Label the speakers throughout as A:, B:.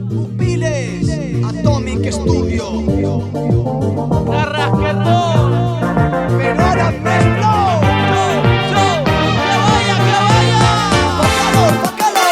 A: Pupiles, Atomic Studio.
B: Carrasquetón.
A: Pero ahora me flow.
B: Que vaya, que vaya.
A: Pa' calor.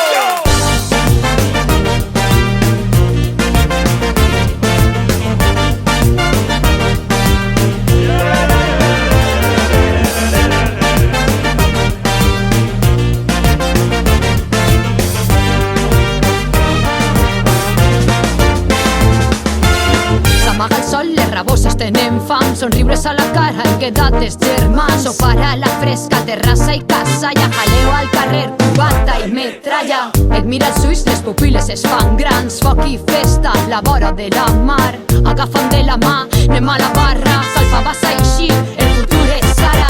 C: S'amaga el sol, les raboses tenen fam, somriures a la cara, hem quedat els germans. Sopar a la fresca, terrassa i casa, i a jaleo al carrer, cubata i metralla. Et mira els ulls, les pupil·les es fan grans, foc i festa, la vora de la mar. Agafant de la mà, anem a la barra, salpa vas a eixir, el futur és ara.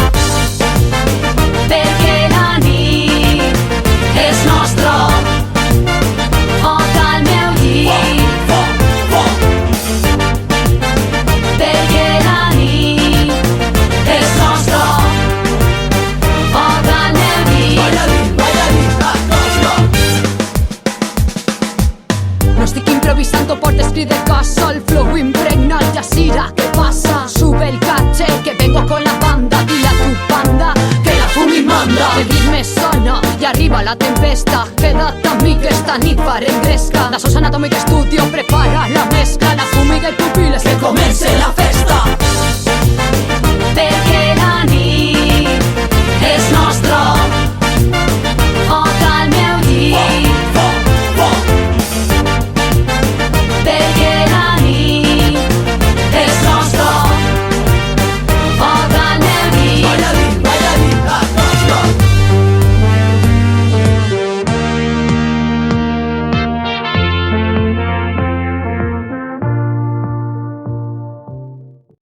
C: Perquè la nit és nostra, foc al meu llit. Perquè la nit és nostra, foc al meu llit. No estic improvisant, portes crit de casa, el flow impregnat, Jazira, ¿qué pasa? Sube el caché, que vengo con la banda, dile a tu banda que la fumi manda. El ritme sona i arriba la tempesta, queda't amb mi que esta nit farem gresca. La Sos Anatomic Studio prepara la mescla, la fumiga i pupil·les, que comence la festa. Perquè